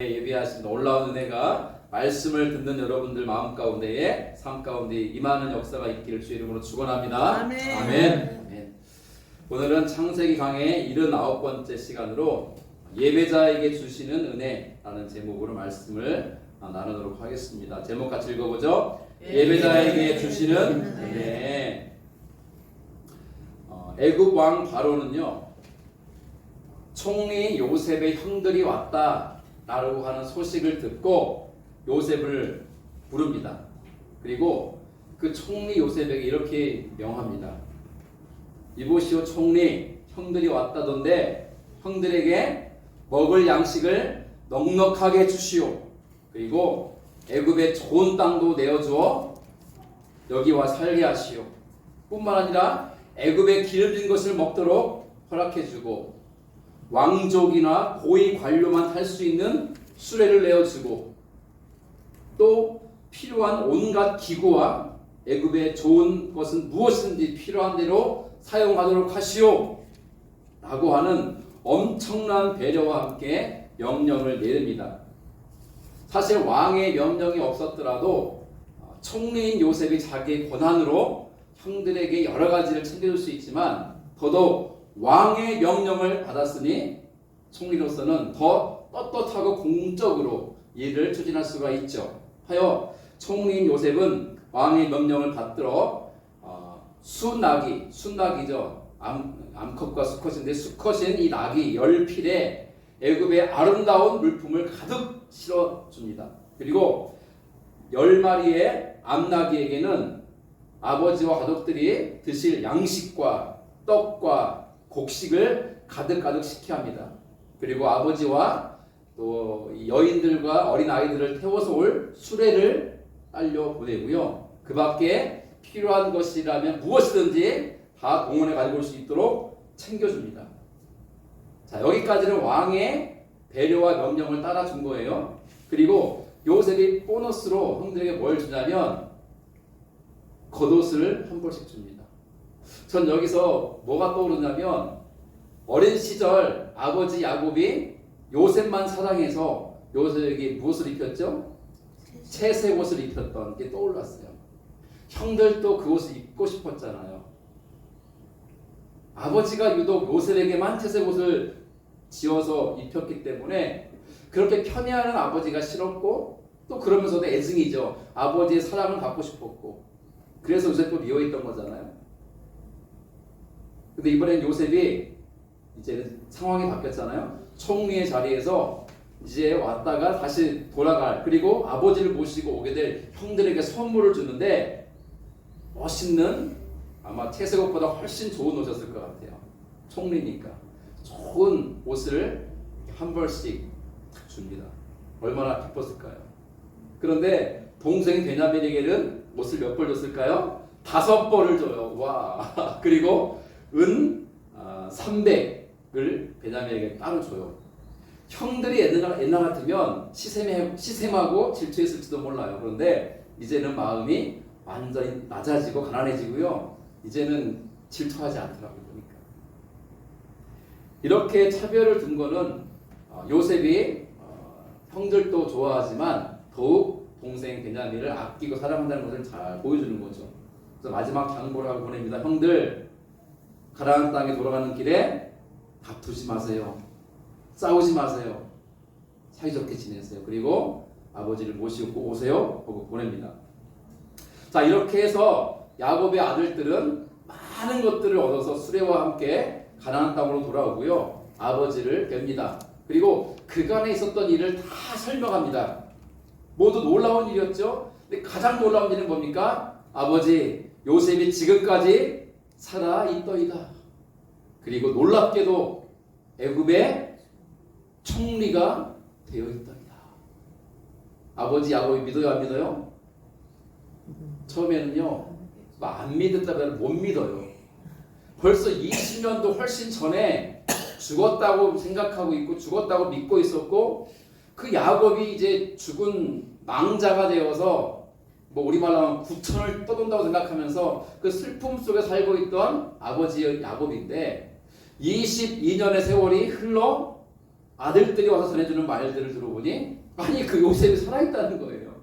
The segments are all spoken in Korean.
예비하신 놀라운 은혜가 말씀을 듣는 여러분들 마음 가운데에 삶 가운데 임하는 역사가 있기를 주의 이름으로 축원합니다. 아멘. 아멘. 아멘. 오늘은 창세기 강의 79번째 시간으로 예배자에게 주시는 은혜라는 제목으로 말씀을 나누도록 하겠습니다. 제목 같이 읽어보죠. 예배자에게 주시는 은혜. 애굽 왕 바로는요, 총리 요셉의 형들이 왔다라고 하는 소식을 듣고 요셉을 부릅니다. 그리고 그 총리 요셉에게 이렇게 명합니다. 이보시오 총리, 형들이 왔다던데 형들에게 먹을 양식을 넉넉하게 주시오. 그리고 애굽에 좋은 땅도 내어주어 여기와 살게 하시오. 뿐만 아니라 애굽에 기름진 것을 먹도록 허락해주고 왕족이나 고위 관료만 탈 수 있는 수레를 내어주고 또 필요한 온갖 기구와 애굽에 좋은 것은 무엇인지 필요한 대로 사용하도록 하시오 라고 하는 엄청난 배려와 함께 명령을 내립니다. 사실 왕의 명령이 없었더라도 총리인 요셉이 자기의 권한으로 형들에게 여러 가지를 챙겨줄 수 있지만 더더욱 왕의 명령을 받았으니 총리로서는 더 떳떳하고 공적으로 일을 추진할 수가 있죠. 하여 총리인 요셉은 왕의 명령을 받들어 순나기죠. 암컷과 수컷인데 수컷인 이 낙이 10필에 애굽의 아름다운 물품을 가득 실어줍니다. 그리고 10마리의 암나기에게는 아버지와 가족들이 드실 양식과 떡과 곡식을 가득 시켜 합니다. 그리고 아버지와 또 여인들과 어린 아이들을 태워서 올 수레를 딸려 보내고요. 그 밖에 필요한 것이라면 무엇이든지 다 동원해 가지고 올 수 있도록 챙겨줍니다. 자, 여기까지는 왕의 배려와 명령을 따라준 거예요. 그리고 요셉이 보너스로 형들에게 뭘 주냐면 겉옷을 한 벌씩 줍니다. 전 여기서 뭐가 떠오르냐면 어린 시절 아버지 야곱이 요셉만 사랑해서 요셉에게 무엇을 입혔죠? 채색 옷을 입혔던 게 떠올랐어요. 형들도 그 옷을 입고 싶었잖아요. 아버지가 유독 요셉에게만 채색 옷을 지어서 입혔기 때문에 그렇게 편애하는 아버지가 싫었고 또 그러면서도 애증이죠. 아버지의 사랑을 받고 싶었고 그래서 요셉도 미워했던 거잖아요. 근데 이번엔 요셉이 이제 상황이 바뀌었잖아요. 총리의 자리에서 이제 왔다가 다시 돌아갈, 그리고 아버지를 모시고 오게 될 형들에게 선물을 주는데 멋있는, 아마 채색옷보다 훨씬 좋은 옷이었을 것 같아요. 총리니까 좋은 옷을 한 벌씩 줍니다. 얼마나 기뻤을까요? 그런데 동생인 베냐민에게는 옷을 몇 벌 줬을까요? 5벌을 줘요. 와. 그리고 은 300을 베냐민에게 따로 줘요. 형들이 옛날 같으면 시샘하고 질투했을지도 몰라요. 그런데 이제는 마음이 완전히 낮아지고 가난해지고요. 이제는 질투하지 않더라고요. 보니까. 이렇게 차별을 둔 거는 요셉이 형들도 좋아하지만 더욱 동생 베냐민을 아끼고 사랑한다는 것을 잘 보여주는 거죠. 그래서 마지막 장보를 하고 보냅니다. 형들, 가나안 땅에 돌아가는 길에 다투지 마세요. 싸우지 마세요. 사이좋게 지내세요. 그리고 아버지를 모시고 오세요 하고 보냅니다. 자, 이렇게 해서 야곱의 아들들은 많은 것들을 얻어서 수레와 함께 가나안 땅으로 돌아오고요. 아버지를 뵙니다. 그리고 그간에 있었던 일을 다 설명합니다. 모두 놀라운 일이었죠. 근데 가장 놀라운 일은 뭡니까? 아버지, 요셉이 지금까지 살아있더이다. 그리고 놀랍게도 애굽의 총리가 되어 있더이다. 아버지 야곱이 믿어요, 안 믿어요? 처음에는요, 안 믿었다면 못 믿어요. 벌써 20년도 훨씬 전에 죽었다고 생각하고 있고 죽었다고 믿고 있었고, 그 야곱이 이제 죽은 망자가 되어서 뭐 우리말로 하면 구천을 떠돈다고 생각하면서 그 슬픔 속에 살고 있던 아버지 야곱인데 22년의 세월이 흘러 아들들이 와서 전해주는 말들을 들어보니 아니 그 요셉이 살아있다는 거예요.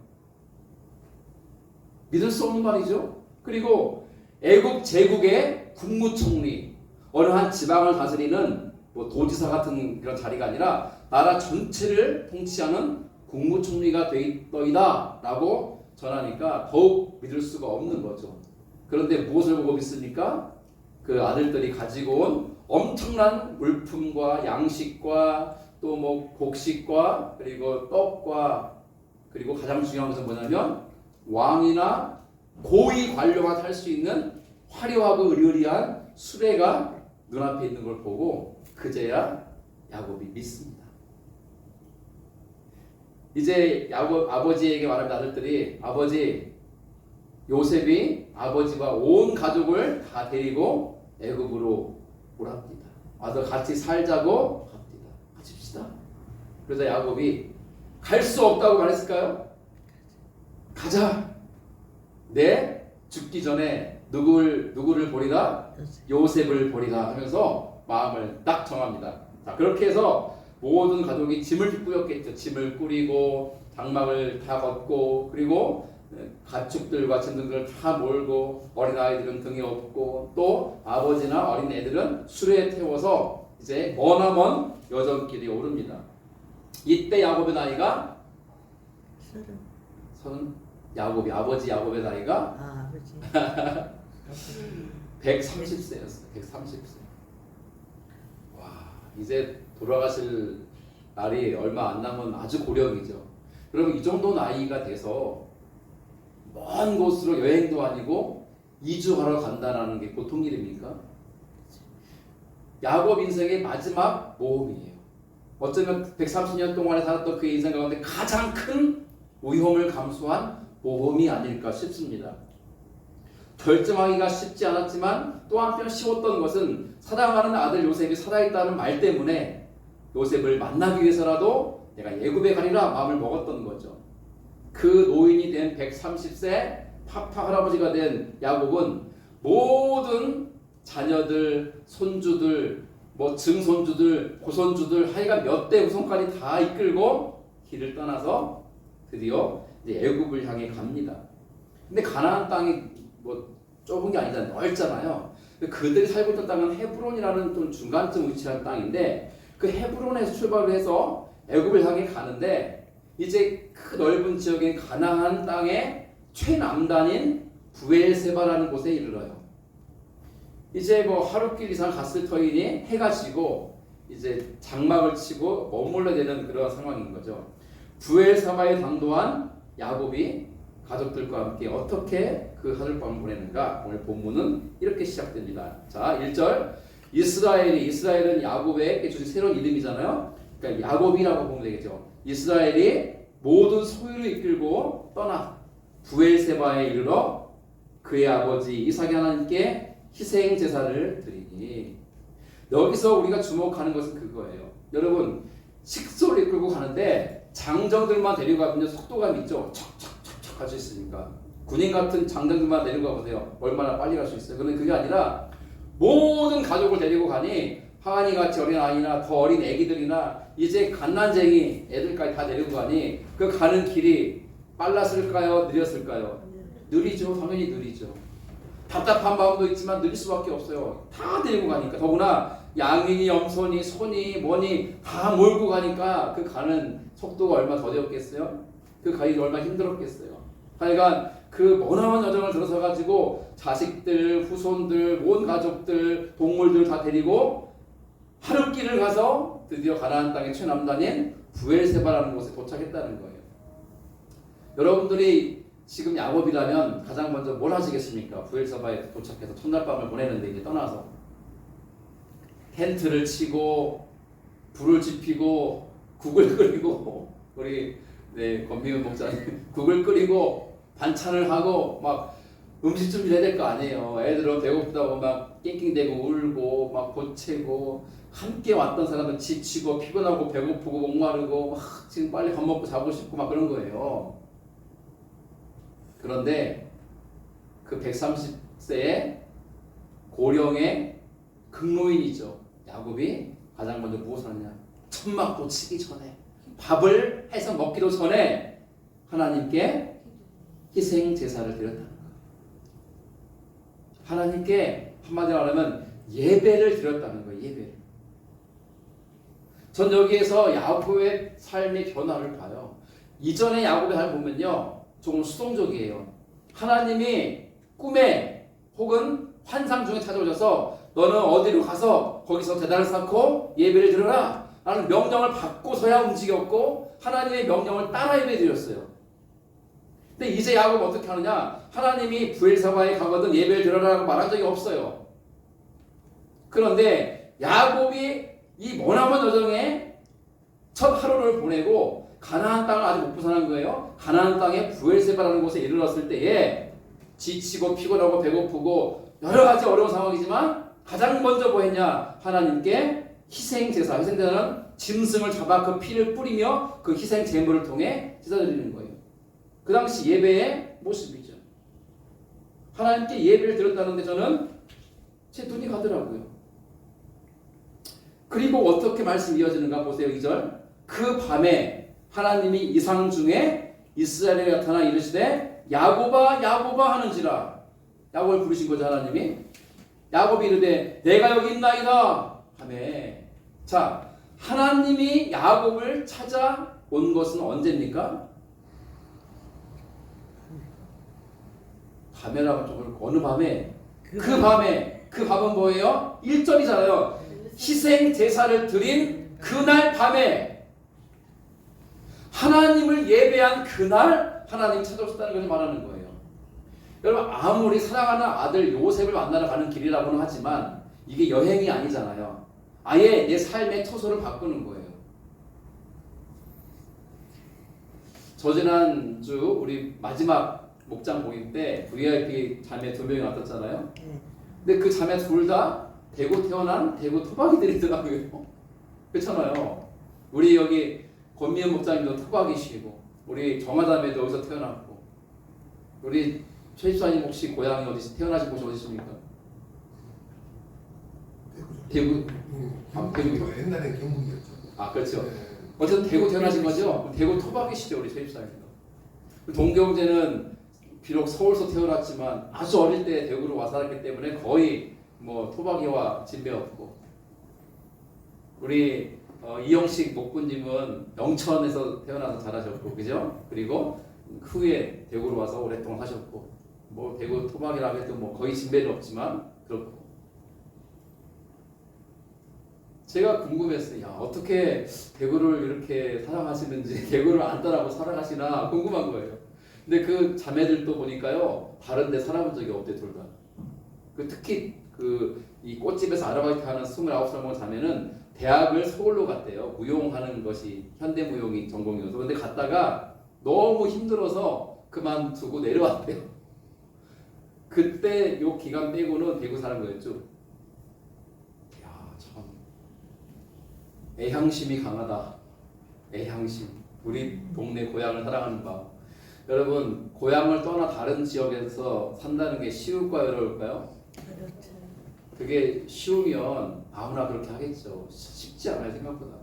믿을 수 없는 말이죠. 그리고 애국 제국의 국무총리, 어느 한 지방을 다스리는 뭐 도지사 같은 그런 자리가 아니라 나라 전체를 통치하는 국무총리가 되어있더이다 라고 전하니까 더욱 믿을 수가 없는 거죠. 그런데 무엇을 보고 믿습니까? 그 아들들이 가지고 온 엄청난 물품과 양식과 또 뭐 곡식과 그리고 떡과 그리고 가장 중요한 것은 뭐냐면 왕이나 고위 관료가 탈 수 있는 화려하고 의리의리한 수레가 눈앞에 있는 걸 보고 그제야 야곱이 믿습니다. 이제 야곱 아버지에게 말합니다. 아들들이 아버지 요셉이 아버지와 온 가족을 다 데리고 애굽으로 오랍니다. 와서 같이 살자고 합니다. 가십시다. 그래서 야곱이 갈 수 없다고 말했을까요? 가자. 내 죽기 전에 누구를 보리라? 요셉을 보리라 하면서 마음을 딱 정합니다. 자, 그렇게 해서 모든 가족이 짐을 꾸렸겠죠. 짐을 꾸리고 장막을 다 걷고 그리고 가축들과 짐들을 다 몰고 어린아이들은 등에 업고 또 아버지나 어린애들은 수레에 태워서 이제 머나먼 여정길이 오릅니다. 이때 야곱의 나이가 야곱의 나이가 130세였어요. 130세. 와, 이제 돌아가실 날이 얼마 안 남은 아주 고령이죠. 그럼 이 정도 나이가 돼서 먼 곳으로 여행도 아니고 이주하러 간다는 게 보통 일입니까? 야곱 인생의 마지막 모험이에요. 어쩌면 130년 동안에 살았던 그의 인생 가운데 가장 큰 위험을 감수한 모험이 아닐까 싶습니다. 결정하기가 쉽지 않았지만 또 한편 쉬웠던 것은 사랑하는 아들 요셉이 살아있다는 말 때문에 요셉을 만나기 위해서라도 내가 애굽에 가리라 마음을 먹었던 거죠. 그 노인이 된 130세 파파 할아버지가 된 야곱은 모든 자녀들, 손주들, 뭐 증손주들, 고손주들 하여간 몇 대 후손까지 다 이끌고 길을 떠나서 드디어 이제 애굽을 향해 갑니다. 근데 가나안 땅이 뭐 좁은 게 아니잖아요. 넓잖아요. 그들이 살고 있던 땅은 헤브론이라는 좀 중간쯤 위치한 땅인데 그 헤브론에서 출발을 해서 애굽을 향해 가는데 이제 그 넓은 지역인 가나안 땅의 최남단인 부엘세바라는 곳에 이르러요. 이제 뭐 하루길 이상 갔을 터이니 해가 지고 이제 장막을 치고 머물러야 되는 그런 상황인 거죠. 부엘세바에 당도한 야곱이 가족들과 함께 어떻게 그 하룻밤을 보내는가 오늘 본문은 이렇게 시작됩니다. 자, 1절 이스라엘은 야곱의 새로운 이름이잖아요. 그러니까 야곱이라고 보면 되겠죠. 이스라엘이 모든 소유를 이끌고 떠나 부엘세바에 이르러 그의 아버지 이삭이 하나님께 희생 제사를 드리니 여기서 우리가 주목하는 것은 그거예요. 여러분 식소를 이끌고 가는데 장정들만 데려가면 속도감 있죠. 척척척척 갈 수 있으니까 군인 같은 장정들만 데리고 가보세요. 얼마나 빨리 갈 수 있어요. 그런데 그게 아니라 모든 가족을 데리고 가니 하은이같이 어린 아이나 더 어린 애기들이나 이제 갓난쟁이 애들까지 다 데리고 가니 그 가는 길이 빨랐을까요? 느렸을까요? 느리죠. 당연히 느리죠. 답답한 마음도 있지만 느릴 수밖에 없어요. 다 데리고 가니까. 더구나 양이니 염소니 소니 뭐니 다 몰고 가니까 그 가는 속도가 얼마나 더뎠겠어요? 그 가기 얼마나 힘들었겠어요? 하여간 그 머나먼 여정을 들어서 가지고 자식들, 후손들, 온 가족들, 동물들 다 데리고 하룻길을 가서 드디어 가나안 땅의 최남단인 부엘세바라는 곳에 도착했다는 거예요. 여러분들이 지금 야곱이라면 가장 먼저 뭘 하시겠습니까? 부엘세바에 도착해서 첫날 밤을 보내는데 이제 떠나서 텐트를 치고 불을 지피고 국을 끓이고 우리 권미은 목사님 국을 끓이고 반찬을 하고 막 음식 준비해야 될 거 아니에요. 애들은 배고프다고 막 낑낑대고 울고 막 보채고 함께 왔던 사람은 지치고 피곤하고 배고프고 목마르고 막 지금 빨리 밥 먹고 자고 싶고 막 그런 거예요. 그런데 그 130세의 고령의 극노인이죠. 야곱이 가장 먼저 무엇을 하냐? 천막도 치기 전에 밥을 해서 먹기도 전에 하나님께 희생 제사를 드렸다는 거예요. 하나님께 한마디로 말하면 예배를 드렸다는 거예요. 예배를. 전 여기에서 야곱의 삶의 변화를 봐요. 이전의 야곱의 삶을 보면요, 조금 수동적이에요. 하나님이 꿈에 혹은 환상 중에 찾아오셔서 너는 어디로 가서 거기서 제단을 쌓고 예배를 드려라 라는 명령을 받고서야 움직였고 하나님의 명령을 따라 예배 드렸어요. 근데 이제 야곱은 어떻게 하느냐? 하나님이 브엘사바에 가거든 예배를 드려라라고 말한 적이 없어요. 그런데 야곱이 이 머나먼 여정에 첫 하루를 보내고 가나안 땅을 아직 못 벗어난 거예요. 가나안 땅에 브엘세바라는 곳에 이르렀을 때에 지치고 피곤하고 배고프고 여러 가지 어려운 상황이지만 가장 먼저 뭐 했냐? 하나님께 희생제사, 희생제사는 짐승을 잡아 그 피를 뿌리며 그 희생 제물을 통해 제사드리는 거예요. 그 당시 예배의 모습이죠. 하나님께 예배를 드렸다는데 저는 제 눈이 가더라고요. 그리고 어떻게 말씀이 이어지는가 보세요. 2절. 그 밤에 하나님이 이상 중에 이스라엘에 나타나 이르시되 야곱아 야곱아 하는지라. 야곱을 부르신 거죠. 하나님이. 야곱이 이르되 내가 여기 있나이다 하매. 자, 하나님이 야곱을 찾아온 것은 언제입니까? 밤에라고 좀 어느 밤에? 그 밤에. 그 밤은 뭐예요? 1절이잖아요. 희생 제사를 드린 그날 밤에 하나님을 예배한 그날 하나님이 찾아오셨다는 것을 말하는 거예요. 여러분, 아무리 사랑하는 아들 요셉을 만나러 가는 길이라고는 하지만 이게 여행이 아니잖아요. 아예 내 삶의 처소를 바꾸는 거예요. 저지난주 우리 마지막 목장 모임 때 VIP 자매 2명이 왔었잖아요. 근데 그 자매 둘 다 대구 태어난 대구 토박이들이더라고요. 그렇잖아요. 우리 여기 권미연 목장님도 토박이시고 우리 정화자매도 여기서 태어났고 우리 최 집사님 혹시 고향이 어디 태어나신 곳이 어디십니까? 대구. 대구. 옛날에 경북이었죠. 아 그렇죠. 네. 어쨌든 대구 태어나신 거죠? 대구 토박이시죠 우리 최 집사님도. 동경재는 비록 서울서 태어났지만 아주 어릴 때 대구로 와서 살았기 때문에 거의 뭐 토박이와 진배였고 우리 이영식 목군님은 영천에서 태어나서 자라셨고 그죠? 그리고 후에 대구로 와서 오랫동안 하셨고 뭐 대구 토박이라고 해도 뭐 거의 진배는 없지만 그렇고 제가 궁금했어요. 야, 어떻게 대구를 이렇게 사랑하시는지 대구를 안 따라고 사랑하시나 궁금한 거예요. 근데 그 자매들도 보니까요 다른 데 살아본 적이 없대 둘 다. 그 특히 이 꽃집에서 아르바이트 하는 29살 먹은 자매는 대학을 서울로 갔대요. 무용하는 것이 현대무용이 전공이어서. 근데 갔다가 너무 힘들어서 그만두고 내려왔대요. 그때 요 기간 빼고는 대구 사는 거였죠. 야, 참 애향심이 강하다. 애향심. 우리 동네 고향을 사랑하는 마음. 여러분, 고향을 떠나 다른 지역에서 산다는 게 쉬울까요, 어려울까요? 그게 쉬우면 아무나 그렇게 하겠죠. 쉽지 않아요, 생각보다.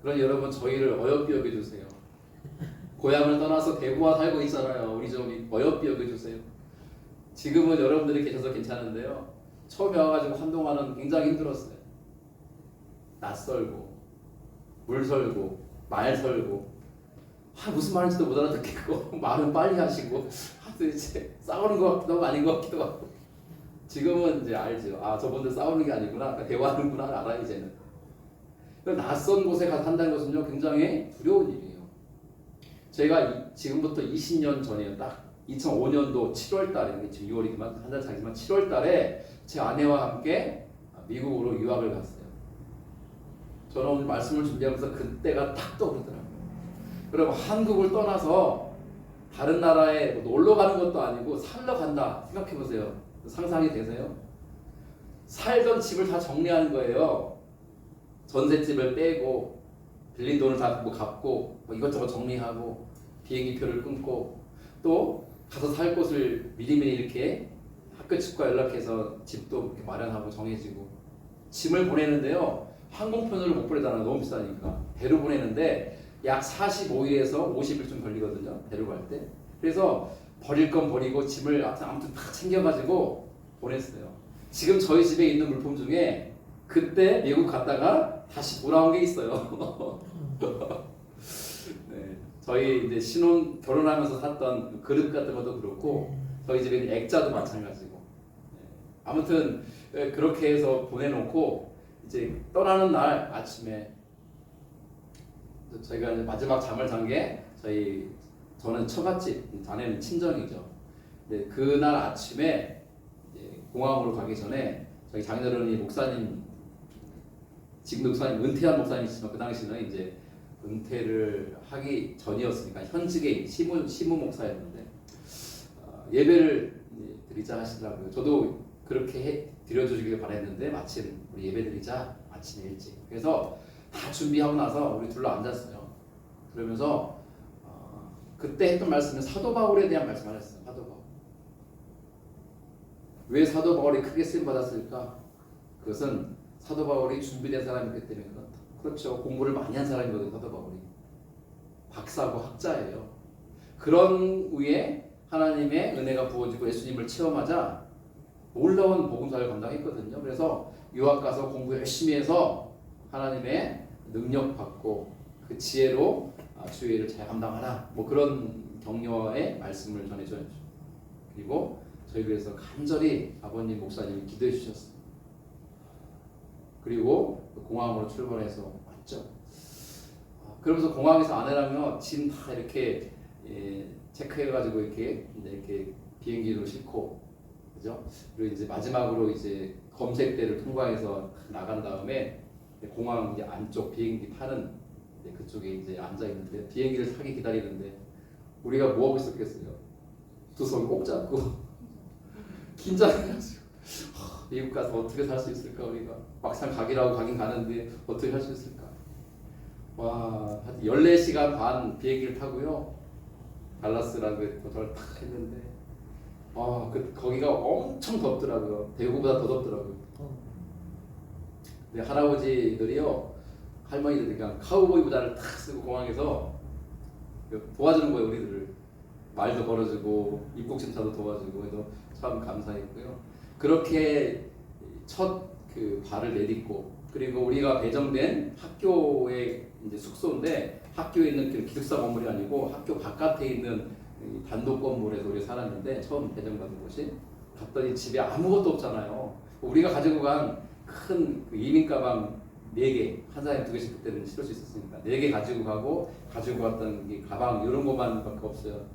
그러니 여러분, 저희를 어여삐 여겨주세요. 고향을 떠나서 대구와 살고 있잖아요. 우리 좀 어여삐 여겨주세요. 지금은 여러분들이 계셔서 괜찮은데요. 처음에 와가지고 한동안은 굉장히 힘들었어요. 낯설고, 물설고, 말설고, 무슨 말인지도 못 알아듣겠고, 말은 빨리 하시고, 도대체 싸우는 것 같기도 하고 아닌 것 같기도 하고. 지금은 이제 알죠. 아, 저분들 싸우는 게 아니구나. 대화하는구나. 알아요, 이제는. 낯선 곳에 가서 산다는 것은요, 굉장히 두려운 일이에요. 제가 지금부터 20년 전이에요. 딱 2005년도 7월 달에, 지금 6월이지만 한 달 차지만 7월 달에 제 아내와 함께 미국으로 유학을 갔어요. 저는 오늘 말씀을 준비하면서 그때가 딱 떠오르더라고요. 여러분, 한국을 떠나서 다른 나라에 놀러 가는 것도 아니고 살러 간다. 생각해 보세요. 상상이 되세요? 살던 집을 다 정리하는 거예요. 전셋집을 빼고 빌린 돈을 다 갚고 뭐 이것저것 정리하고 비행기표를 끊고 또 가서 살 곳을 미리미리 이렇게 학교 측과 연락해서 집도 이렇게 마련하고 정해지고 짐을 보내는데요. 항공편으로 못 보내잖아요. 너무 비싸니까. 배로 보내는데 약 45일에서 50일쯤 걸리거든요. 배로 갈 때. 그래서 버릴 건 버리고 짐을 아무튼 다 챙겨가지고 보냈어요. 지금 저희 집에 있는 물품 중에 그때 미국 갔다가 다시 돌아온 게 있어요. 네, 저희 이제 신혼 결혼하면서 샀던 그릇 같은 것도 그렇고 저희 집에 있는 액자도 마찬가지고. 네, 아무튼 그렇게 해서 보내놓고 이제 떠나는 날 아침에 저희가 이제 마지막 잠을 잔 게 저는 처갓집, 자네는 친정이죠. 근데 그날 아침에 이제 공항으로 가기 전에 저희 장인어른이 목사님, 지금 목사님 은퇴한 목사님이시지만 그 당시는 이제 은퇴를 하기 전이었으니까 현직의 시무 목사였는데 예배를 드리자 하시더라고요. 저도 그렇게 드려주시길 바랬는데 마침 우리 예배 드리자 아침에 일찍. 그래서 다 준비하고 나서 우리 둘러 앉았어요. 그러면서 그때 했던 말씀은 사도 바울에 대한 말씀을 했어요. 사도 바울. 왜 사도 바울이 크게 쓰임 받았을까? 그것은 사도 바울이 준비된 사람이기 때문에 그렇다. 그렇죠. 공부를 많이 한 사람이거든요. 사도 바울이. 박사고 학자예요. 그런 후에 하나님의 은혜가 부어지고 예수님을 체험하자 놀라운 복음사를 감당했거든요. 그래서 유학 가서 공부 열심히 해서 하나님의 능력 받고 그 지혜로 주의 일을 잘 감당하라. 뭐 그런 격려의 말씀을 전해줘야죠. 그리고 저희 교회에서 간절히 아버님 목사님이 기도해 주셨어요. 그리고 공항으로 출발해서 왔죠. 그러면서 공항에서 아내랑요 짐 다 이렇게 체크해가지고 이렇게 비행기로 싣고, 그죠? 그리고 이제 마지막으로 이제 검색대를 통과해서 나간 다음에 공항 이제 안쪽 비행기 타는 그쪽에 이제 앉아 있는데 비행기를 타기 기다리는데 우리가 뭐 하고 있었겠어요? 두 손 꼭 잡고 긴장해가지고 미국 가서 어떻게 살 수 있을까 우리가 막상 가기라고 가긴 가는데 어떻게 할 수 있을까? 와, 14시간 반 비행기를 타고요 달라스라는 곳을 탁 했는데 거기가 엄청 덥더라고요. 대구보다 더 덥더라고요. 근데 할아버지들이요, 할머니들이 그냥 카우보이 부자를 탁 쓰고 공항에서 도와주는 거예요. 우리들을 말도 걸어주고 입국심사도 도와주고 해서 참 감사했고요. 그렇게 첫 그 발을 내딛고, 그리고 우리가 배정된 학교의 이제 숙소인데 학교에 있는 기숙사 건물이 아니고 학교 바깥에 있는 단독 건물에서 우리 살았는데 처음 배정받은 곳이, 갔더니 집에 아무것도 없잖아요. 우리가 가지고 간 큰 이민 가방 4개, 한 사람에 2개씩 그때는 실을 수 있었으니까 4개 가지고 갔던 이 가방 이런 것만밖에 없어요.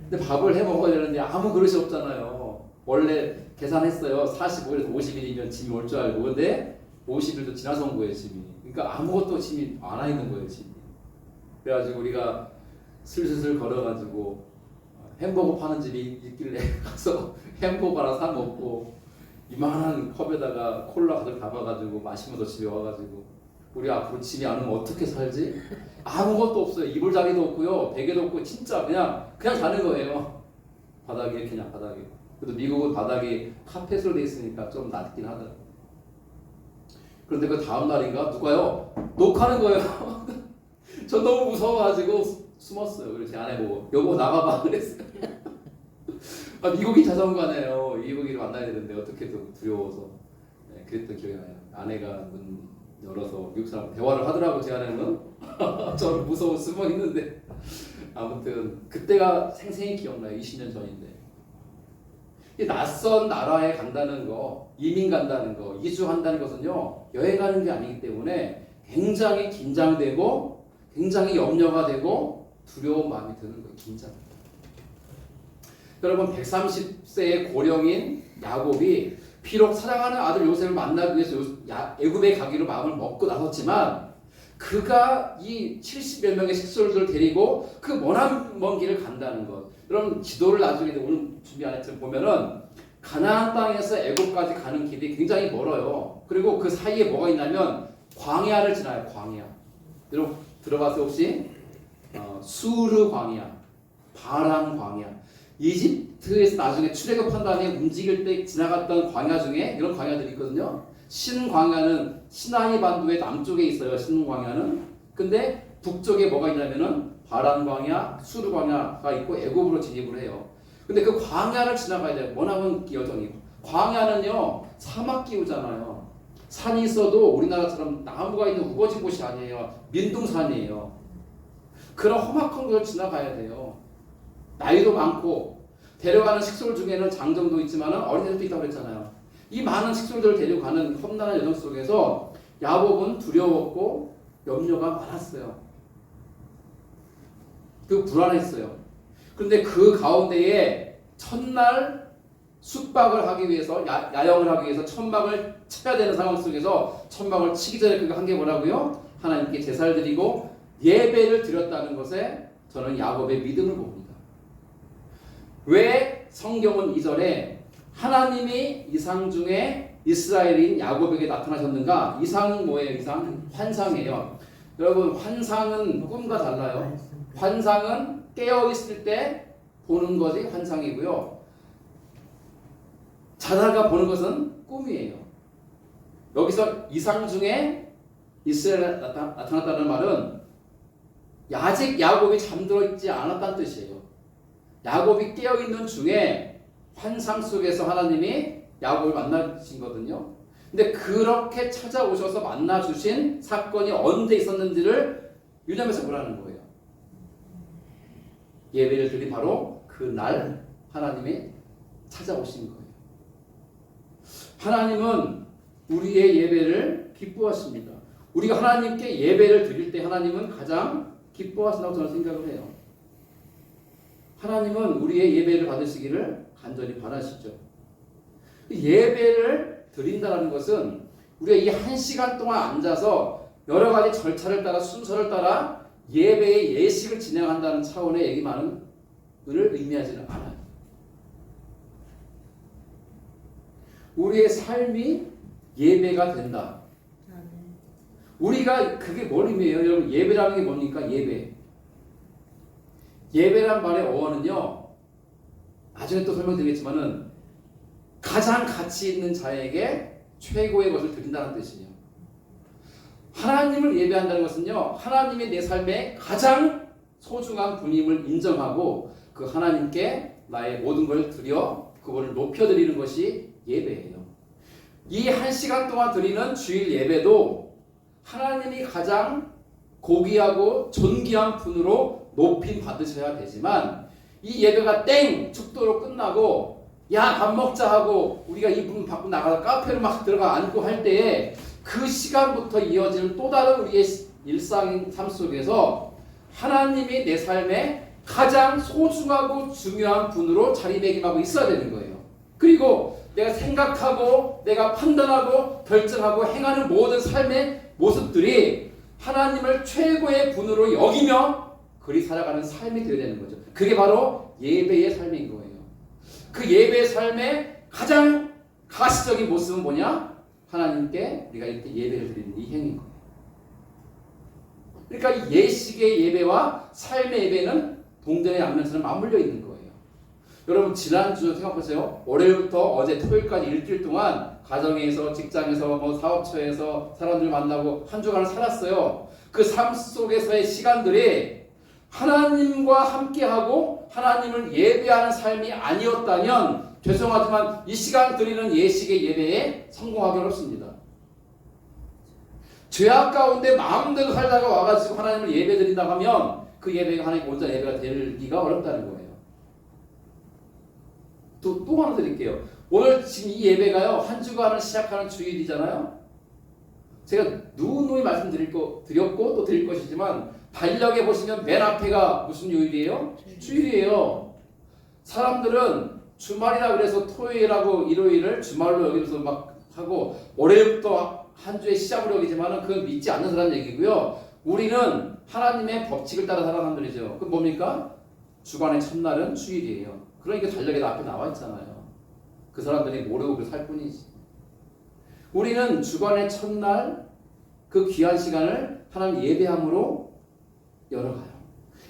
근데 밥을 해 먹어야 되는데 아무 그릇이 없잖아요. 원래 계산했어요. 45일에서 50일이면 짐이 올 줄 알고. 근데 50일도 지나서 온 거예요, 짐이. 그러니까 아무것도 짐이 안 와 있는 거예요, 짐이. 그래가지고 우리가 슬슬 걸어가지고 햄버거 파는 집이 있길래 가서 햄버거 하나 사 먹고 이만한 컵에다가 콜라 가득 담아가지고 마시면서 집에 와가지고 우리 앞으로 짐이 안 오면 어떻게 살지? 아무것도 없어요. 이불자리도 없고요, 베개도 없고 진짜 그냥 자는 거예요. 바닥에 이렇게 그냥 바닥에. 그래도 미국은 바닥이 카펫으로 돼 있으니까 좀 낫긴 하더라고요. 그런데 그 다음 날인가 누가요 녹화하는 거예요. 저 너무 무서워가지고 숨었어요. 그래서 제 아내 보고 여보 나가봐 그랬어요. 미국인 자전거네요. 미국인을 만나야 되는데 어떻게 또 두려워서 그랬던 기억이 나요. 아내가 문 열어서 미국 사람 대화를 하더라고. 제 아내는 저는 무서워 숨어 있는데 아무튼 그때가 생생히 기억나요. 20년 전인데. 낯선 나라에 간다는 거, 이민 간다는 거, 이주한다는 것은요 여행 가는 게 아니기 때문에 굉장히 긴장되고 굉장히 염려가 되고 두려운 마음이 드는 거예요. 긴장. 여러분 130세의 고령인 야곱이 비록 사랑하는 아들 요셉을 만나기 위해서 애굽에 가기로 마음을 먹고 나섰지만 그가 이 70여 명의 식솔들을 데리고 그 먼 길을 간다는 것. 여러분 지도를 나중에 오늘 준비 안 했지만 보면은 가나안 땅에서 애굽까지 가는 길이 굉장히 멀어요. 그리고 그 사이에 뭐가 있냐면 광야를 지나요. 광야. 여러분 들어봤어요 혹시? 수르 광야, 바람 광야. 이집트에서 나중에 출애굽한 다음에 움직일 때 지나갔던 광야 중에 이런 광야들이 있거든요. 신광야는 시나이 반도의 남쪽에 있어요. 신광야는. 근데 북쪽에 뭐가 있냐면은 바란 광야, 수르 광야가 있고 애굽으로 진입을 해요. 근데 그 광야를 지나가야 돼요. 머나먼 여정이. 광야는요 사막 기후잖아요. 산이 있어도 우리나라처럼 나무가 있는 우거진 곳이 아니에요. 민둥산이에요. 그런 험악한 곳을 지나가야 돼요. 나이도 많고 데려가는 식솔 중에는 장정도 있지만 어린애들도 있다고 그랬잖아요. 이 많은 식솔들을 데려가는 험난한 여정 속에서 야곱은 두려웠고 염려가 많았어요. 그 불안했어요. 그런데 그 가운데에 첫날 숙박을 하기 위해서 야영을 하기 위해서 천막을 쳐야 되는 상황 속에서 천막을 치기 전에 그가 한 게 뭐라고요? 하나님께 제사를 드리고 예배를 드렸다는 것에 저는 야곱의 믿음을 봅니다. 왜 성경은 2절에 하나님이 이상 중에 이스라엘인 야곱에게 나타나셨는가? 이상은 뭐예요? 이상? 환상이에요. 여러분 환상은 꿈과 달라요. 환상은 깨어있을 때 보는 것이 환상이고요. 자다가 보는 것은 꿈이에요. 여기서 이상 중에 이스라엘에 나타났다는 말은 아직 야곱이 잠들어 있지 않았다는 뜻이에요. 야곱이 깨어있는 중에 환상 속에서 하나님이 야곱을 만나신 거거든요. 근데 그렇게 찾아오셔서 만나주신 사건이 언제 있었는지를 유념해서 보라는 거예요. 예배를 드린 바로 그날 하나님이 찾아오신 거예요. 하나님은 우리의 예배를 기뻐하십니다. 우리가 하나님께 예배를 드릴 때 하나님은 가장 기뻐하신다고 저는 생각을 해요. 하나님은 우리의 예배를 받으시기를 간절히 바라시죠. 예배를 드린다는 것은 우리가 이 1시간 동안 앉아서 여러 가지 절차를 따라 순서를 따라 예배의 예식을 진행한다는 차원의 얘기만을 의미하지는 않아요. 우리의 삶이 예배가 된다. 우리가 그게 뭘 의미해요? 여러분 예배라는 게 뭡니까? 예배. 예배란 말의 어원은요. 나중에 또 설명드리겠지만은 가장 가치 있는 자에게 최고의 것을 드린다는 뜻이에요. 하나님을 예배한다는 것은요. 하나님이 내 삶에 가장 소중한 분임을 인정하고 그 하나님께 나의 모든 걸 드려 그거를 높여드리는 것이 예배예요. 이 1시간 동안 드리는 주일 예배도 하나님이 가장 고귀하고 존귀한 분으로 높임 받으셔야 되지만 이 예배가 축도로 끝나고 야 밥 먹자 하고 우리가 이 문 밖으로 나가서 카페로 막 들어가 앉고 할 때에 그 시간부터 이어지는 또 다른 우리의 일상 삶 속에서 하나님이 내 삶에 가장 소중하고 중요한 분으로 자리매김하고 있어야 되는 거예요. 그리고 내가 생각하고 내가 판단하고 결정하고 행하는 모든 삶의 모습들이 하나님을 최고의 분으로 여기며 그리 살아가는 삶이 되어야 되는 거죠. 그게 바로 예배의 삶인 거예요. 그 예배의 삶의 가장 가시적인 모습은 뭐냐? 하나님께 우리가 이렇게 예배를 드리는 이 행인 거예요. 그러니까 이 예식의 예배와 삶의 예배는 동전의 양면처럼 맞물려 있는 거예요. 여러분 지난주 생각해보세요. 월요일부터 어제 토요일까지 일주일 동안 가정에서 직장에서 사업처에서 사람들 만나고 한 주간을 살았어요. 그 삶 속에서의 시간들이 하나님과 함께하고 하나님을 예배하는 삶이 아니었다면 죄송하지만 이 시간 드리는 예식의 예배에 성공하기 어렵습니다. 죄악 가운데 마음대로 살다가 와가지고 하나님을 예배 드린다고 하면 그 예배가 하나님 온전한 예배가 되기가 어렵다는 거예요. 또 하나 드릴게요. 오늘 지금 이 예배가요 한 주간을 시작하는 주일이잖아요. 제가 누누이 말씀드렸고 또 드릴 것이지만 달력에 보시면 맨 앞에가 무슨 요일이에요? 주일이에요. 사람들은 주말이라 그래서 토요일하고 일요일을 주말로 여기면서 막 하고 월요일부터 한 주의 시작으로 여기지만은 그건 믿지 않는 사람 얘기고요. 우리는 하나님의 법칙을 따라 살아가는 사람들이죠. 그건 뭡니까? 주간의 첫날은 주일이에요. 그러니까 달력에 앞에 나와 있잖아요. 그 사람들이 모르고 그 살 뿐이지. 우리는 주간의 첫날 그 귀한 시간을 하나님 예배함으로 열어가요.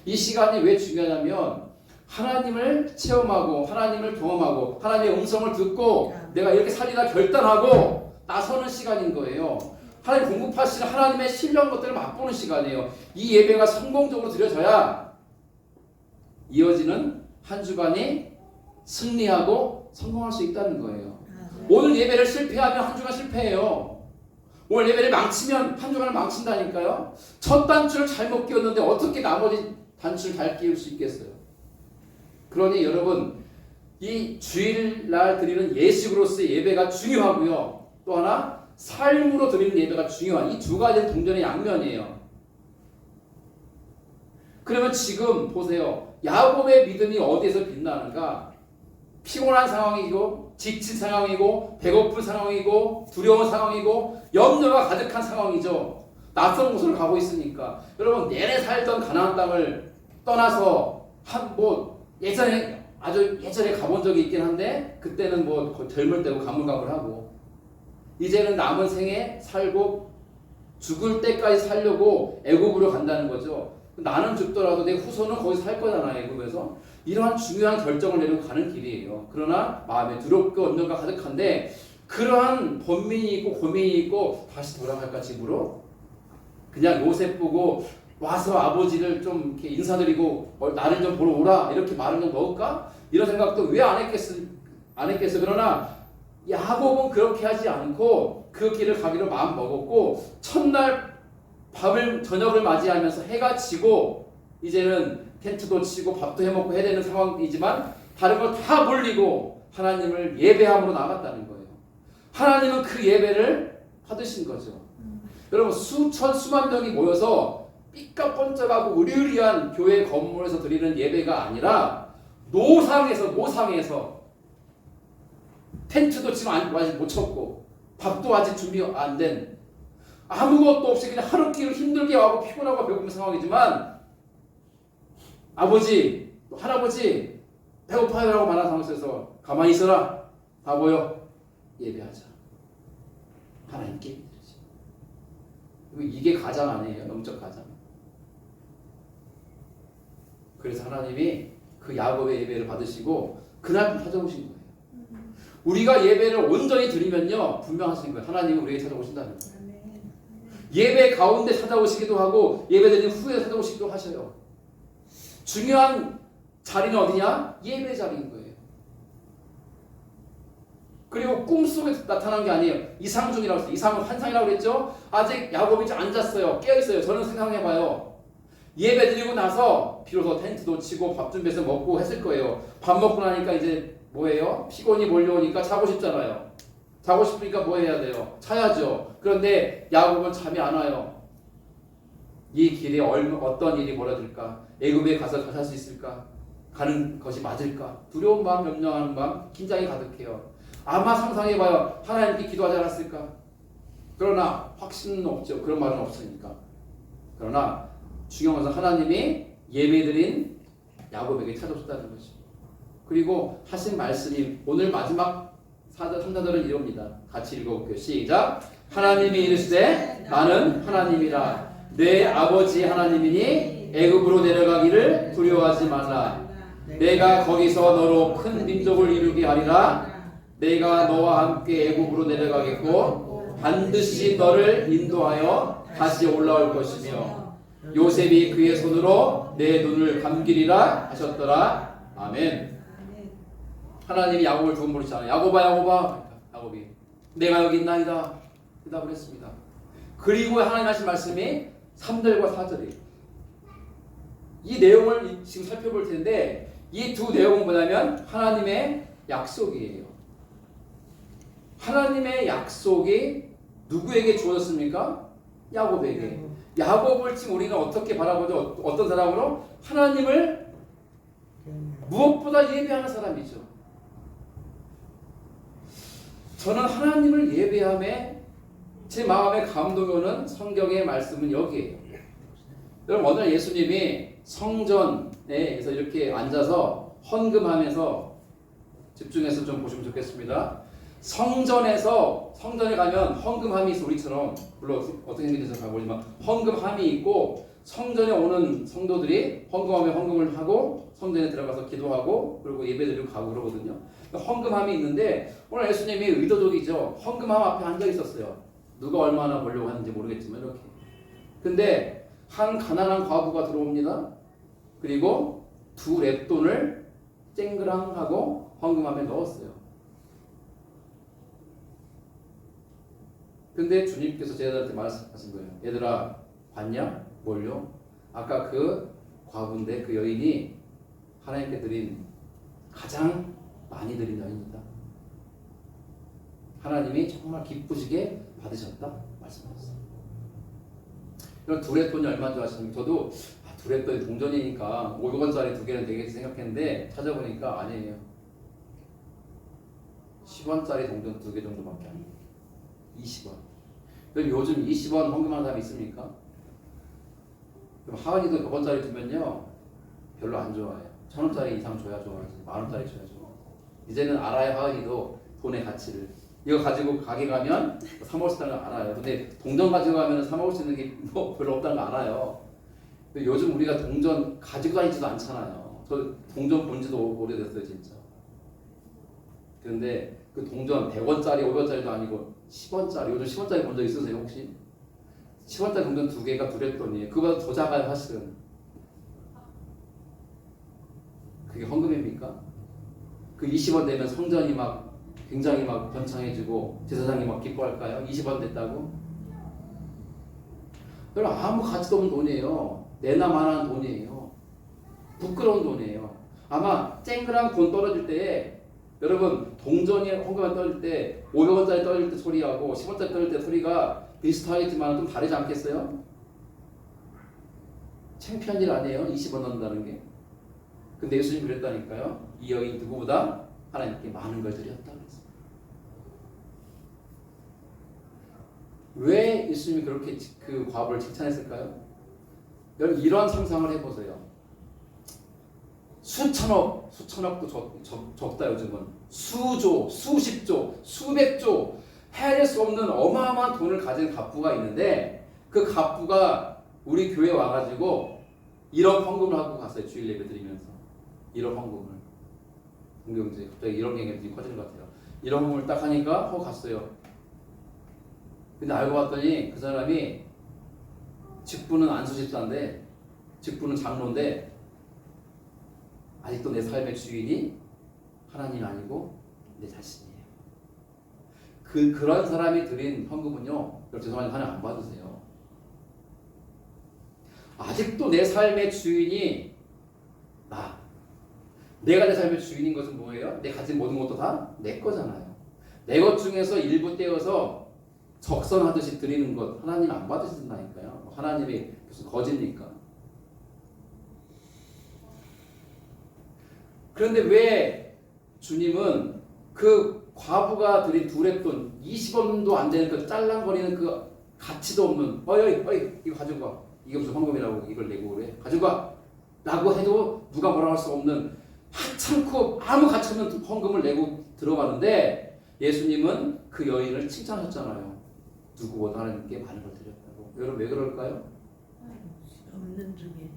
이 시간이 왜 중요하냐면 하나님을 체험하고 하나님을 경험하고 하나님의 음성을 듣고 내가 이렇게 살리라 결단하고 나서는 시간인 거예요. 하나님 공급하시는 하나님의 신령한 것들을 맛보는 시간이에요. 이 예배가 성공적으로 드려져야 이어지는 한 주간이 승리하고 성공할 수 있다는 거예요. 오늘 예배를 실패하면 한 주간 실패해요. 오늘 예배를 망치면 한 주간을 망친다니까요. 첫 단추를 잘못 끼웠는데 어떻게 나머지 단추를 잘 끼울 수 있겠어요? 그러니 여러분, 이 주일날 드리는 예식으로서의 예배가 중요하고요. 또 하나 삶으로 드리는 예배가 중요한 이 두 가지는 동전의 양면이에요. 그러면 지금 보세요. 야곱의 믿음이 어디에서 빛나는가? 피곤한 상황이고 지친 상황이고 배고픈 상황이고 두려운 상황이고 염려가 가득한 상황이죠. 낯선 곳으로 가고 있으니까. 여러분, 내내 살던 가나안 땅을 떠나서 아주 예전에 가본 적이 있긴 한데 그때는 젊을 때고 가물가물하고 이제는 남은 생에 살고 죽을 때까지 살려고 애굽으로 간다는 거죠. 나는 죽더라도 내 후손은 거기서 살 거잖아요. 애굽에서. 이러한 중요한 결정을 내리고 가는 길이에요. 그러나 마음에 두렵고 염려가 가득한데 그러한 번민이 있고 고민이 있고 다시 돌아갈까 집으로? 그냥 요셉 보고 와서 아버지를 좀 이렇게 인사드리고 나를 좀 보러 오라 이렇게 말을 좀 넣을까? 이런 생각도 왜 안 했겠어. 그러나 야곱은 그렇게 하지 않고 그 길을 가기로 마음 먹었고 첫날 저녁을 맞이하면서 해가 지고 이제는 텐트도 치고 밥도 해먹고 해야 되는 상황이지만 다른 걸 다 물리고 하나님을 예배함으로 나갔다는 거예요. 하나님은 그 예배를 받으신 거죠. 여러분, 수만 명이 모여서 삐까뻔쩍하고 으리으리한 교회 건물에서 드리는 예배가 아니라 노상에서 텐트도 지금 아직 못 쳤고 밥도 아직 준비 안 된 아무것도 없이 그냥 하루 끼를 힘들게 하고 피곤하고 배고픈 상황이지만 아버지, 할아버지 배고파요 라고 말하는 상황에서 가만히 있어라. 다 모여 예배하자. 하나님께 예배하자. 이게 가장 아니에요. 영적 가장. 그래서 하나님이 그 야곱의 예배를 받으시고 그날 찾아오신 거예요. 우리가 예배를 온전히 드리면요 분명하신 거예요. 하나님이 우리에게 찾아오신다는 거예요. 예배 가운데 찾아오시기도 하고 예배드린 후에 찾아오시기도 하셔요. 중요한 자리는 어디냐? 예배 자리인 거예요. 그리고 꿈속에 나타난 게 아니에요. 이상 중이라고 했어요. 이상은 환상이라고 그랬죠. 아직 야곱이 앉았어요. 깨어있어요. 저는 생각해봐요. 예배 드리고 나서 비로소 텐트도 치고 밥 준비해서 먹고 했을 거예요. 밥 먹고 나니까 이제 뭐예요? 피곤이 몰려오니까 자고 싶잖아요. 자고 싶으니까 뭐 해야 돼요? 자야죠. 그런데 야곱은 잠이 안 와요. 이 길에 어떤 일이 벌어질까? 애굽에 가서 살 수 있을까? 가는 것이 맞을까? 두려운 마음, 염려하는 마음, 긴장이 가득해요. 아마 상상해봐요. 하나님께 기도하지 않았을까? 그러나 확신은 없죠. 그런 말은 없으니까. 그러나 중요한 것은 하나님이 예배드린 야곱에게 찾아오셨다는 거죠. 그리고 하신 말씀이 오늘 마지막 3절은 이럽니다. 같이 읽어볼게요. 시작. 하나님이 이르시되 나는 하나님이라 내 아버지 하나님이니 애굽으로 내려가기를 두려워하지 말라. 내가 거기서 너로 큰 민족을 이루게 하리라. 내가 너와 함께 애굽으로 내려가겠고 반드시 너를 인도하여 다시 올라올 것이며 요셉이 그의 손으로 내 눈을 감기리라 하셨더라. 아멘. 하나님이 야곱을 두번 부르시잖아요. 야곱아. 야곱이 내가 여기 있나이다. 대답을 했습니다. 그리고 하나님 하신 말씀이 3절과 4절이에요. 이 내용을 지금 살펴볼 텐데 이 두 내용은 뭐냐면 하나님의 약속이에요. 하나님의 약속이 누구에게 주어졌습니까? 야곱에게. 야곱을 지금 우리는 어떻게 바라보죠? 어떤 사람으로? 하나님을 무엇보다 예배하는 사람이죠. 저는 하나님을 예배함에 제 마음에 감동이 오는 성경의 말씀은 여기에요. 여러분, 오늘 예수님이 성전에서 이렇게 앉아서 헌금하면서 집중해서 좀 보시면 좋겠습니다. 성전에 가면 헌금함이 있어. 우리처럼 물론 어떻게 생긴지 잘 모르지만 헌금함이 있고 성전에 오는 성도들이 헌금하면 헌금을 하고 성전에 들어가서 기도하고 그리고 예배드리고 가고 그러거든요. 그러니까 헌금함이 있는데 오늘 예수님이 의도적이죠. 헌금함 앞에 앉아 있었어요. 누가 얼마나 벌려고 하는지 모르겠지만 이렇게. 근데 한 가난한 과부가 들어옵니다. 그리고 2렙돈을 쨍그랑 하고 헌금함에 넣었어요. 근데 주님께서 제자들한테 말씀하신 거예요. 얘들아, 봤냐? 뭘요? 아까 그 과부인데 그 여인이 하나님께 드린 가장 많이 드린 여인이다. 하나님이 정말 기쁘시게 받으셨다 말씀하셨어요. 이런 2렙돈이 얼마인 줄 아십니까? 저도 2렙돈이 동전이니까 500원짜리 2개는 되겠지 생각했는데 찾아보니까 아니에요. 10원짜리 동전 2개 정도밖에 안 돼요. 20원. 그럼 요즘 20원 헌금하는 사람이 있습니까? 그럼 하은이도 100원짜리 주면요 별로 안 좋아해요. 1000원짜리 이상 줘야 좋아하지. 10,000원짜리 줘야 좋아. 이제는 알아요. 하은이도 돈의 가치를. 이거 가지고 가게 가면 사 먹을 수 있다는 걸 알아요. 근데 동전 가지고 가면 사 먹을 수 있는 게 뭐 별로 없다는 걸 알아요. 근데 요즘 우리가 동전 가지고 다니지도 않잖아요. 저 동전 본 지도 오래됐어요 진짜. 그런데 그 동전 100원짜리 500원짜리도 아니고 10원짜리, 요즘 10원짜리 본 적 있으세요 혹시? 10원짜리 동전 2개가 2렙돈이에요. 그거보다 더 작아요 사실은. 그게 헌금입니까? 그 20원 되면 성전이 막 굉장히 막 번창해지고 제사장이 막 기뻐할까요? 20원 됐다고? 여러분 아무 가치도 없는 돈이에요. 내나 마나한 돈이에요. 부끄러운 돈이에요. 아마 쨍그랑 돈 떨어질 때 여러분 동전이 헌금에 떨어질 때 500원짜리 떨어질 때 소리하고 10원짜리 떨어질 때 소리가 비슷하겠지만 좀 다르지 않겠어요? 창피한 일 아니에요? 20원 넣는다는 게. 근데 예수님이 그랬다니까요. 이 여인 누구보다 하나님께 많은 걸 드렸다 그랬어요. 왜 예수님이 그렇게 그 과부를 칭찬했을까요? 여러분 이런 상상을 해보세요. 수천억도 적다 요즘은. 수조, 수십조, 수백조 해야 될 수 없는 어마어마한 돈을 가진 갑부가 있는데 그 갑부가 우리 교회에 와가지고 1억 헌금을 하고 갔어요. 주일 예배 드리면서 1억 헌금을. 공경제 갑자기 1억 얘기가 커지는 것 같아요. 1억 헌금을 딱 하니까 갔어요. 근데 알고 봤더니 그 사람이 직분은 안수집사인데 직분은 장로인데 아직도 내 삶의 주인이 하나님 아니고 내 자신이에요. 그런 사람이 드린 헌금은요, 죄송하지만 하나님 안 받으세요. 아직도 내 삶의 주인이 나. 내가 내 삶의 주인인 것은 뭐예요? 내 가진 모든 것도 다 내 거잖아요. 내 것 중에서 일부 떼어서 적선하듯이 드리는 것 하나님 안 받으신다니까요. 하나님이 무슨 거짓입니까? 그런데 왜 주님은 그 과부가 드린 2렙돈 20원도 안 되는 그 짤랑거리는 그 가치도 없는 어이 이거 가지고 가. 이게 무슨 헌금이라고 이걸 내고 그래. 가지고 가. 라고 해도 누가 뭐라고 할 수 없는 하찮고 아무 가치 없는 헌금을 내고 들어가는데 예수님은 그 여인을 칭찬하셨잖아요. 누구보다 하나님께 많은 걸 드렸다고. 여러분 왜 그럴까요? 없는 중에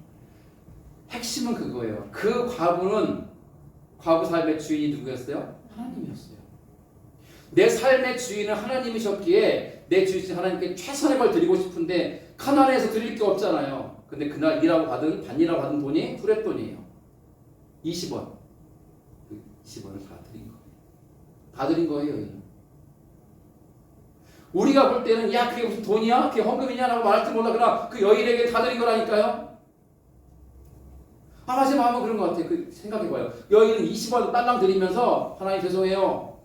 핵심은 그거예요. 그 과부 삶의 주인이 누구였어요? 하나님이었어요. 내 삶의 주인은 하나님이셨기에 내 주인 하나님께 최선의 걸 드리고 싶은데 가난해서 드릴 게 없잖아요. 근데 그날 반일하고 받은 돈이 2렙돈이에요. 20원. 그 20원을 다 드린 거예요. 다 드린 거예요. 우리가 볼 때는 야 그게 무슨 돈이야? 그게 헌금이냐? 라고 말할 줄 몰라. 그러나 그 여인에게 다 드린 거라니까요. 제 마음은 그런 것 같아요. 생각해봐요. 여인은 20원 딸랑 드리면서 하나님 죄송해요.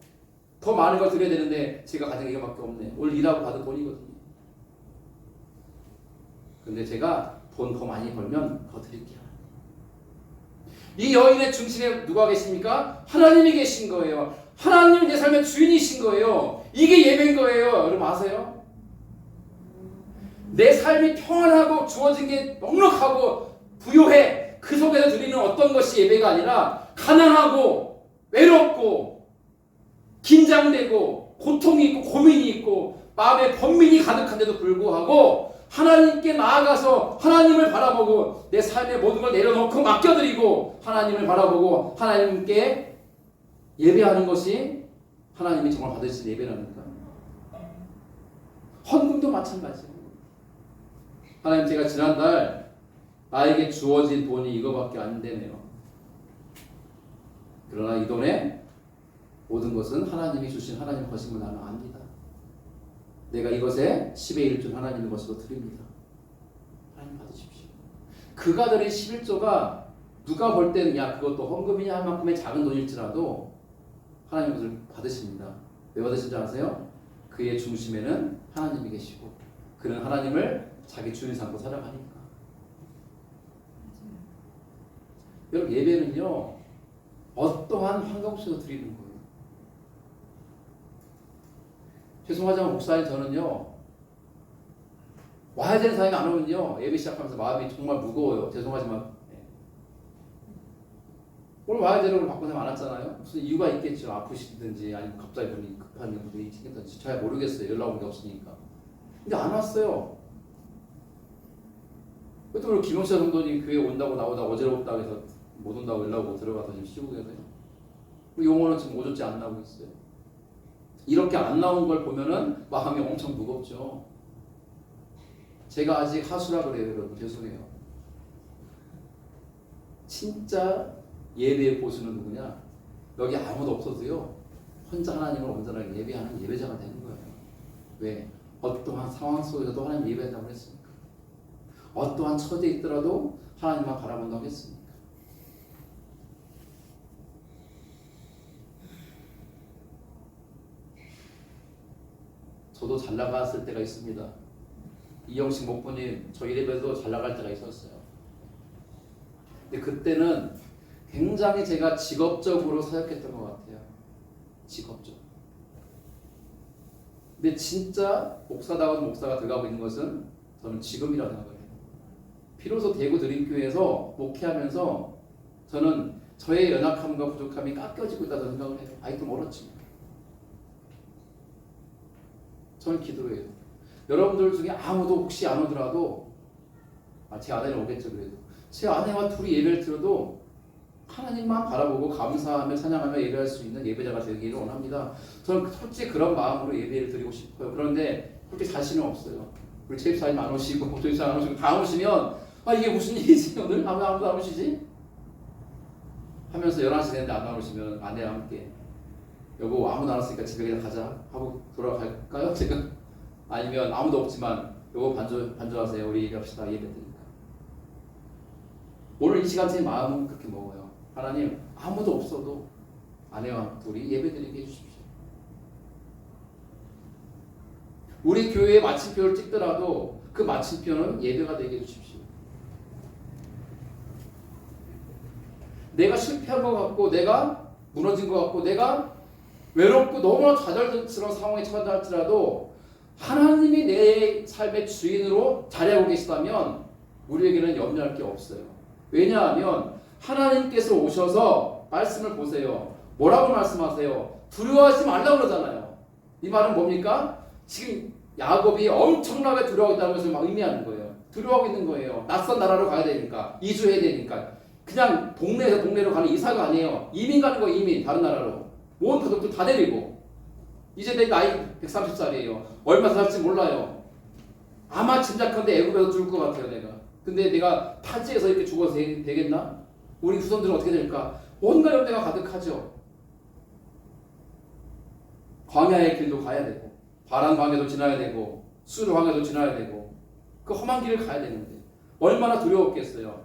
더 많은 걸 드려야 되는데 제가 가진 게 이거밖에 없네. 오늘 일하고 받은 돈이거든요. 근데 제가 돈 더 많이 벌면 더 드릴게요. 이 여인의 중심에 누가 계십니까? 하나님이 계신 거예요. 하나님이 내 삶의 주인이신 거예요. 이게 예배인 거예요. 여러분 아세요? 내 삶이 평안하고 주어진 게 넉넉하고 부요해. 그 속에서 드리는 어떤 것이 예배가 아니라 가난하고 외롭고 긴장되고 고통이 있고 고민이 있고 마음에 번민이 가득한데도 불구하고 하나님께 나아가서 하나님을 바라보고 내 삶의 모든 걸 내려놓고 맡겨드리고 하나님을 바라보고 하나님께 예배하는 것이 하나님이 정말 받으실 예배라니까. 헌금도 마찬가지예요. 하나님, 제가 지난달 나에게 주어진 돈이 이거밖에 안 되네요. 그러나 이 돈에 모든 것은 하나님이 주신 하나님 것임을 나는 압니다. 내가 이것에 10의 1줄 하나님의 것으로 드립니다. 하나님 받으십시오. 그가 드린 11조가 누가 볼 때는 야 그것도 헌금이냐 할 만큼의 작은 돈일지라도 하나님 것을 받으십니다. 왜 받으신지 아세요? 그의 중심에는 하나님이 계시고 그는 하나님을 자기 주인 삼고 살아가니까. 여러분, 예배는요 어떠한 환경 속에서 드리는 거예요. 죄송하지만 목사님, 저는요 와야 되는 사람이 안 오면요 예배 시작하면서 마음이 정말 무거워요. 죄송하지만 오늘 와야 되는 걸 바꾼 사람 많았잖아요. 무슨 이유가 있겠죠. 아프시든지 아니면 갑자기 분이 급한 분이 생겼든지 잘 모르겠어요. 연락 온 게 없으니까. 근데 안 왔어요. 또 우리 김용철 성도님 교회 온다고 나오다 어지럽다고 해서 못 온다고 연락 오고 들어가서 지금 쉬고 계세요. 용어는 지금 오죽지 안 나오고 있어요. 이렇게 안 나온 걸 보면은 마음이 엄청 무겁죠. 제가 아직 하수라 그래요, 여러분. 죄송해요. 진짜 예배의 보수는 누구냐? 여기 아무도 없어도요 혼자 하나님을 온전하게 예배하는 예배자가 되는 거예요. 왜? 어떠한 상황 속에서도 하나님 예배한다고 했습니까? 어떠한 처지에 있더라도 하나님만 바라본다고 했습니까? 저도 잘 나갔을 때가 있습니다. 이영식 목사님 저희 예배도 잘 나갈 때가 있었어요. 근데 그때는 굉장히 제가 직업적으로 사역했던 것 같아요. 직업적. 근데 진짜 목사다운 목사가 돼가고 있는 것은 저는 지금이라 생각을 해요. 비로소 대구 드림교회에서 목회하면서 저는 저의 연약함과 부족함이 깎여지고 있다고 생각을 해요. 아직도 멀었지만. 저는 기도해요. 여러분들 중에 아무도 혹시 안 오더라도 제 아내는 오겠죠. 그래도 제 아내와 둘이 예배를 드려도 하나님만 바라보고 감사하며 찬양하며 예배할 수 있는 예배자가 되기를 원합니다. 저는 솔직히 그런 마음으로 예배를 드리고 싶어요. 그런데 그렇게 자신은 없어요. 우리 체입사님 안 오시고 조입사 안 오시고 다 오시면 이게 무슨 일이지 오늘? 아무도 안 오시지? 하면서 11시 됐는데 안 나오시면 아내와 함께 여보 아무도 안 왔으니까 집에 그냥 가자 하고 돌아갈까요 지금? 아니면 아무도 없지만 여보 반주하세요. 우리 얘기합시다. 예배드니까. 오늘 이 시간 제 마음은 그렇게 먹어요. 하나님 아무도 없어도 아내와 둘이 예배드리게 해주십시오. 우리 교회에 마침표를 찍더라도 그 마침표는 예배가 되게 해주십시오. 내가 실패한 것 같고 내가 무너진 것 같고 내가 외롭고 너무나 좌절스러운 상황에 처하다 할지라도 하나님이 내 삶의 주인으로 자리하고 계시다면 우리에게는 염려할 게 없어요. 왜냐하면 하나님께서 오셔서 말씀을 보세요. 뭐라고 말씀하세요? 두려워하지 말라고 그러잖아요. 이 말은 뭡니까? 지금 야곱이 엄청나게 두려워하고 있다는 것을 막 의미하는 거예요. 두려워하고 있는 거예요. 낯선 나라로 가야 되니까. 이주해야 되니까. 그냥 동네에서 동네로 가는 이사가 아니에요. 이민 가는 거예요. 이민. 다른 나라로. 온 가족들 다 데리고. 이제 내 나이 130살이에요. 얼마 살지 몰라요. 아마 짐작컨대 애굽에서 죽을 것 같아요. 내가. 근데 내가 타지에서 이렇게 죽어서 되겠나? 우리 후손들은 어떻게 될까? 온갖 염려가 가득하죠. 광야의 길도 가야 되고 바람 광야도 지나야 되고 수르 광야도 지나야 되고 그 험한 길을 가야 되는데 얼마나 두려웠겠어요.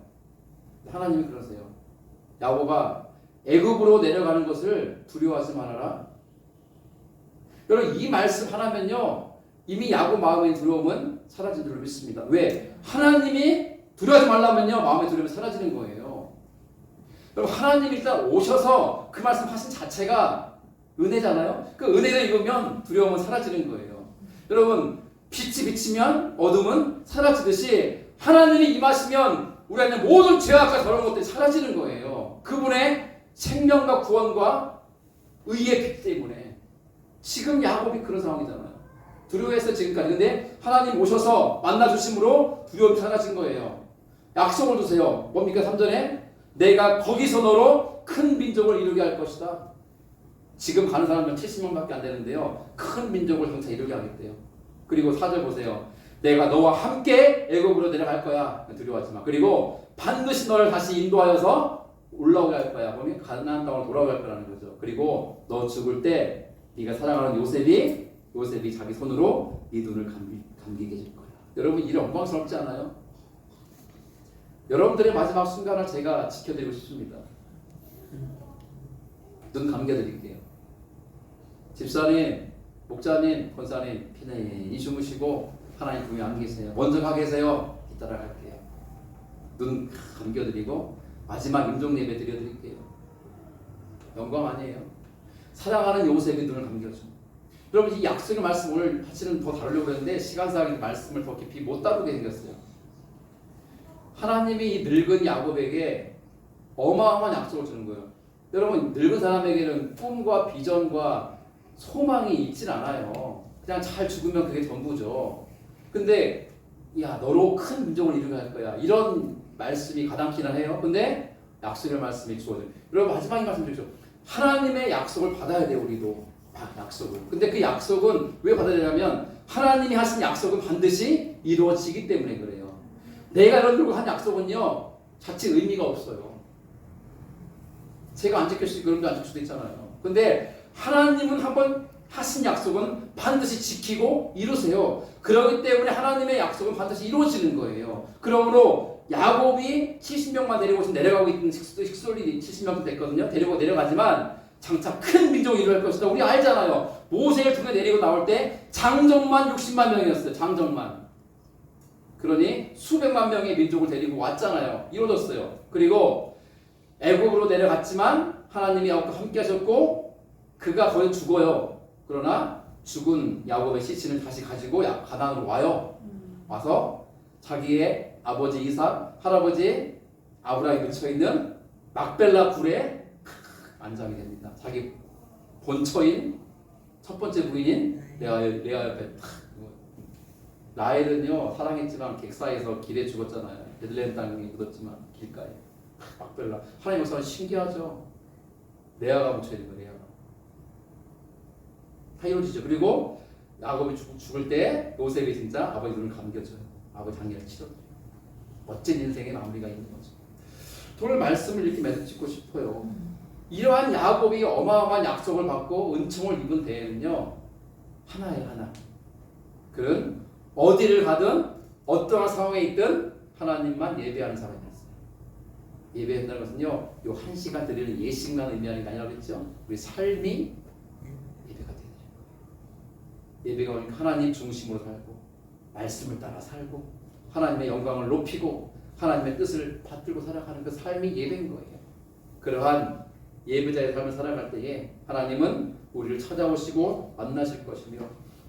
하나님이 그러세요. 야곱아 애굽으로 내려가는 것을 두려워하지 말아라. 여러분 이 말씀 하나면요 이미 야곱 마음의 두려움은 사라진 줄로 믿습니다. 왜? 하나님이 두려워하지 말라면요 마음의 두려움이 사라지는 거예요. 여러분 하나님이 일단 오셔서 그 말씀 하신 자체가 은혜잖아요. 그 은혜를 입으면 두려움은 사라지는 거예요. 여러분 빛이 비치면 어둠은 사라지듯이 하나님이 임하시면 우리 안에 모든 죄악과 더러운 것들이 사라지는 거예요. 그분의 생명과 구원과 의의 빛 때문에. 지금 야곱이 그런 상황이잖아요. 두려워했어요 지금까지. 근데 하나님 오셔서 만나주심으로 두려움이 사라진 거예요. 약속을 주세요. 뭡니까? 3절에 내가 거기서 너로 큰 민족을 이루게 할 것이다. 지금 가는 사람은 70명밖에 안 되는데요. 큰 민족을 형차 이루게 하겠대요. 그리고 4절 보세요. 내가 너와 함께 애굽으로 내려갈 거야. 두려워하지 마. 그리고 반드시 너를 다시 인도하여서 올라오게 할 거야. 보면 가나안 땅으로 돌아오게 할 거라는 거죠. 그리고 너 죽을 때 네가 사랑하는 요셉이 자기 손으로 네 눈을 감기게 해줄 거야. 여러분 이 영광스럽지 않아요? 여러분들의 마지막 순간을 제가 지켜드리고 싶습니다. 눈 감겨드릴게요. 집사님, 목자님, 권사님 편히 주무시고 하나님 품에 안 계세요. 먼저 가 계세요. 뒤따라 갈게요. 눈 감겨드리고 마지막 임종 예배 드려드릴게요. 영광 아니에요? 사랑하는 요셉의 눈을 감겨줘. 여러분 이 약속의 말씀 오늘 사실은 더 다루려고 했는데 시간상의 말씀을 더 깊이 못 다루게 생겼어요. 하나님이 이 늙은 야곱에게 어마어마한 약속을 주는 거예요. 여러분 늙은 사람에게는 꿈과 비전과 소망이 있진 않아요. 그냥 잘 죽으면 그게 전부죠. 근데 야 너로 큰 민족을 이루게 할 거야. 이런 말씀이 가당키는 해요. 근데 약속의 말씀이 주어져요. 여러분 마지막에 말씀드리죠. 하나님의 약속을 받아야 돼요. 우리도 약속을. 근데 그 약속은 왜 받아야 되냐면 하나님이 하신 약속은 반드시 이루어지기 때문에 그래요. 내가 이런 한 약속은요 자칫 의미가 없어요. 제가 안 지킬 수 있고 여러분도 안 지킬 수도 있잖아요. 근데 하나님은 한번 하신 약속은 반드시 지키고 이루세요. 그렇기 때문에 하나님의 약속은 반드시 이루어지는 거예요. 그러므로 야곱이 70명만 데리고 지금 내려가고 있는 식솔이 70명 됐거든요. 데리고 내려가지만 장차 큰 민족을 이루할 것이다. 우리 알잖아요. 모세를 통해 내리고 나올 때 장정만 60만 명이었어요. 장정만. 그러니 수백만 명의 민족을 데리고 왔잖아요. 이루어졌어요. 그리고 애굽으로 내려갔지만 하나님이 야곱과 함께 하셨고 그가 거의 죽어요. 그러나 죽은 야곱의 시신을 다시 가지고 가나안으로 와요. 와서 자기의 아버지 이삭, 할아버지 아브라함이 묻혀있는 막벨라 굴에 안장이 됩니다. 자기 본처인 첫 번째 부인인 레아 옆에 라헬은요 사랑했지만 객사에서 길에 죽었잖아요. 베들레헴 땅에 묻었지만 길가에 막벨라. 하나님 역사는 신기하죠. 레아가 묻혀있는 거예요. 레아가 다 이루어지죠. 그리고 야곱이 죽을 때 요셉이 진짜 아버지 눈을 감겨줘요. 아버지 장례를 치러줘요. 멋진 인생의 마무리가 있는 거죠. 오늘 말씀을 이렇게 맺어찍고 싶어요. 이러한 야곱이 어마어마한 약속을 받고 은총을 입은 데에는요 하나예요. 하나. 그는 어디를 가든 어떠한 상황에 있든 하나님만 예배하는 사람이었어요. 예배한다는 것은요 요 한 시간 드리는 예식만 의미하는 게 아니라 그랬죠. 우리 삶이 예배가 되는 거예요. 예배가 오니까 하나님 중심으로 살고 말씀을 따라 살고 하나님의 영광을 높이고 하나님의 뜻을 받들고 살아가는 그 삶이 예배인 거예요. 그러한 예배자의 삶을 살아갈 때에 하나님은 우리를 찾아오시고 만나실 것이며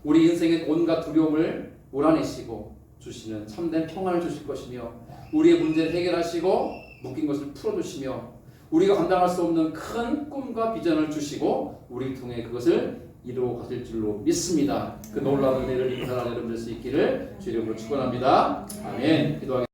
우리 인생의 온갖 두려움을 몰아내시고 주시는 참된 평안을 주실 것이며 우리의 문제를 해결하시고 묶인 것을 풀어주시며 우리가 감당할 수 없는 큰 꿈과 비전을 주시고 우리를 통해 그것을 이루어 가실 줄로 믿습니다. 그 놀라운 은혜를 인사하는 여러분 될 수 있기를 주의 이름으로 축원합니다. 아멘. 기도하겠습니다.